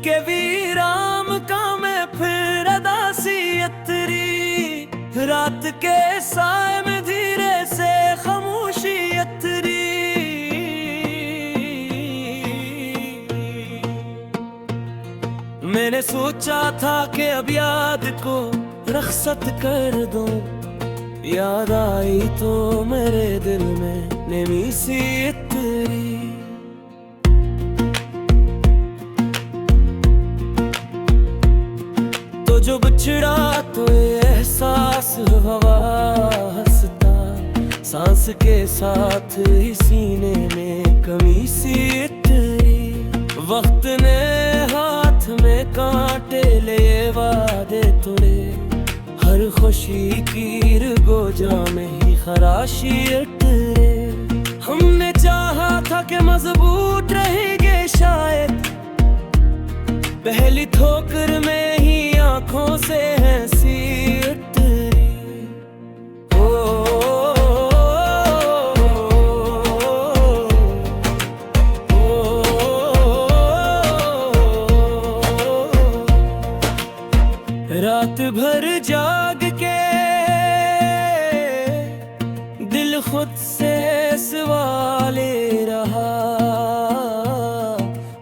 के वीराम का मैं फिर अदासियतरी, रात के साए में धीरे से खामोशियतरी। मैंने सोचा था कि अब याद को रखसत कर दूं, याद आई तो मेरे दिल में नेमी सी इतरी। तो जो बिछड़ा तो एहसास हवा हंसता, सांस के साथ ही सीने में कमी सी इतरी। वक्त ने हाथ में कांटे ले वादे तोड़े, हर खुशी की गोजा में ही खराशी अटरे। हमने चाहा था कि मजबूत रहेंगे शायद, पहली ठोकर में ही आंखों से हंसी उतरी। रात भर जाग के दिल खुद से सवाले रहा,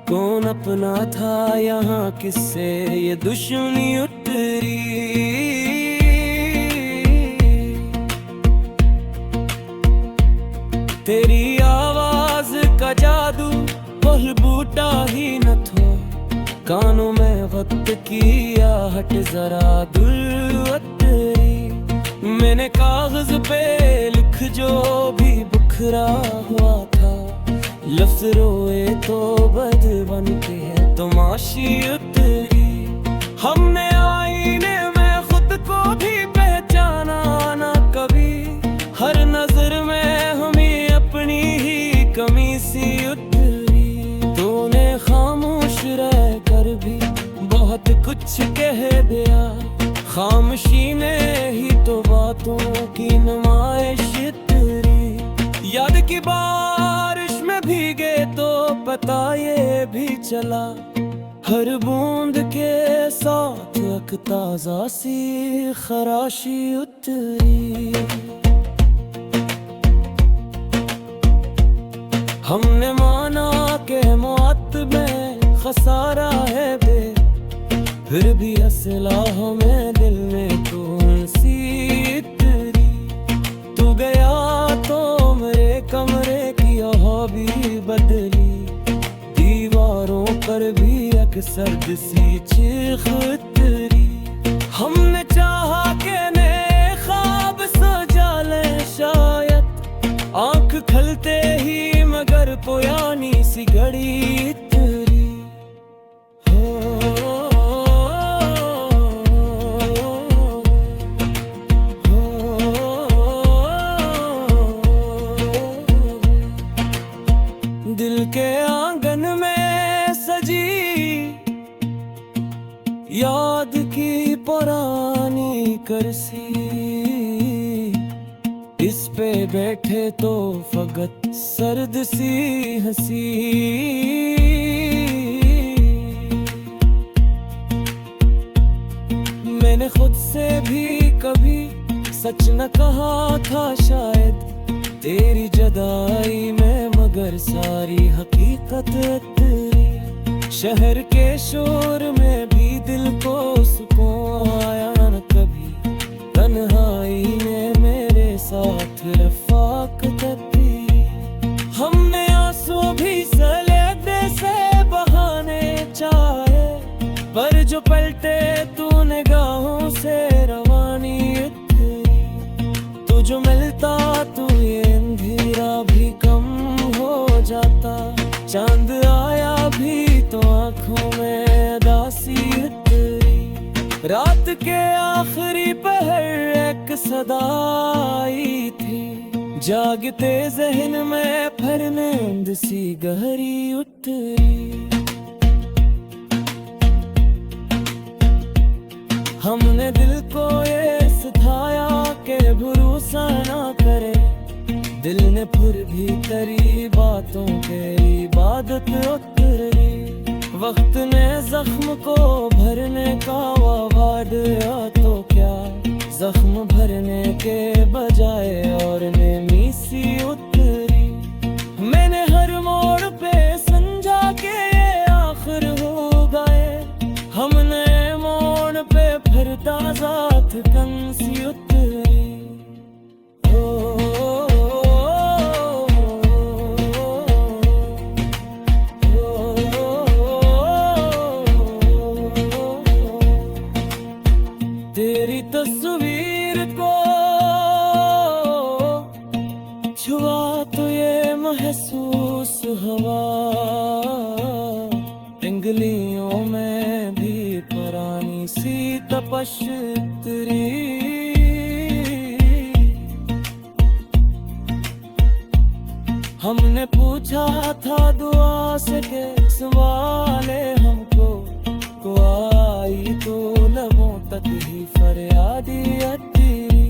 कौन अपना था यहाँ किससे ये दुश्मनी उतरी। तेरी आवाज का जादू पल बूटा ही न था, कानों में वक्त की आहट जरा दूर उतरी। मैंने कागज पे लिख जो भी बिखरा हुआ था, लफ्ज रोए तो बद बन के है तमाशी उतरी। हमने आईने में खुद को भी पहचाना ना कभी, हर नजर में हमें अपनी ही कमी सी उतरी। तूने खामोश रह कर भी बहुत कुछ कह दिया, खामोशी ने ही तो बातों की नुमाइश तेरी। याद की बारिश में भीगे तो पता ये भी चला, हर बूंद के साथ एक ताजा सी खराशी उतरी। हमने माना के मौत में खसारा है बे, फिर भी असला हमें दिल में कौन सी इतरी। तू गया तो मेरे कमरे की हॉबी बदली, दीवारों पर भी एक सर्द सी चीख उतरी। हमने चाहा के नए ख्वाब सजा ले शायद, आंख खलते ही मगर पुरानी सी घड़ी इतरी। दिल के आंगन में सजी याद की पुरानी कुर्सी, इस पे बैठे तो फकत सर्द सी हंसी। मैंने खुद से भी कभी सच न कहा था शायद, तेरी जुदाई में मगर सारी हकीकत तेरी। शहर के शोर में भी दिल को सुकून आया न कभी, तन्हाई ने मेरे साथ रफाकत तेरी। हमने आंसू भी सलेदे से बहाने चाहे, पर जो पलटे तू निगाहों से रवानी तेरी। तू जो मिलता तू ये अंधेरा भी कम हो जाता, चांद आया भी तो आंखों में उदासी तेरी। रात के आखिरी पहर एक सदा आई थी, जागते जहन में फिर नींद सी गहरी उतरी। हमने दिल को ये सिखाया कि भरोसा ना करे, दिल ने फिर भी करी बातों के इबादत उतरी। वक्त ने जख्म को भरने का वार दिया तो क्या, जख्म भरने के बजाय और नेमी सी उतरी। मैंने हर मोड़ पे समझा के ये आखिर हो गए, हम नए मोड़ पे फिर ताज़ा थकन सी उतरी। तेरी तस्वीर को छुआ तो ये महसूस हवा, पिंगलियों में भी पुरानी सी तपश तेरी। हमने पूछा था दुआ से के सवाले हमको, को आई तो लबों तक ही फरियादी तेरी।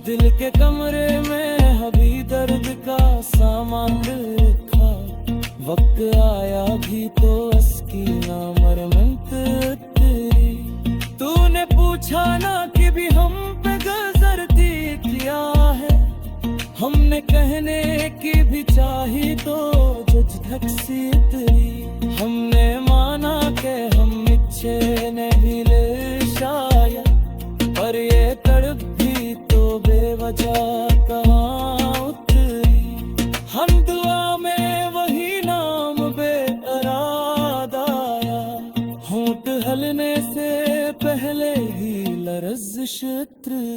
दिल के कमरे में अभी दर्द का सामान रखा, वक्त आया भी तो उसकी नामरमत तेरी। तूने पूछा ना कि भी हम पे गुजरती क्या है, हमने कहने की भी चाही तो झक सी तेरी। हमने माना के हम इच्छे ने भी ले शायद, पर ये तड़प भी तो बेवजह कहाँ उतरी। हम दुआ में वही नाम बेअराद आया, होंठ हलने से पहले ही लर्ज़िश उतरी।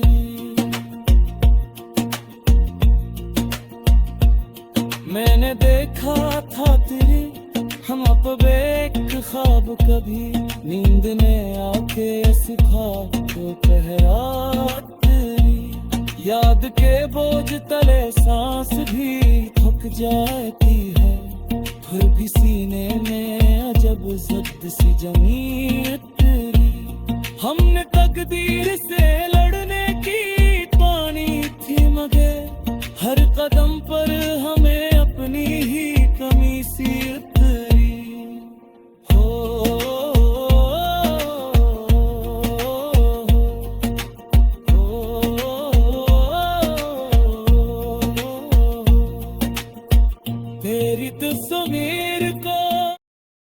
मैंने देखा था तेरी हम बेक ख्वाब, कभी नींद ने आके सिखा तो पहरा तेरी। याद के बोझ तले सांस भी थक जाती है, फिर भी सीने में अजब ज़द सी जमी तेरी। हमने तकदीर से लड़ने की पानी थी मगर हर कदम पर हम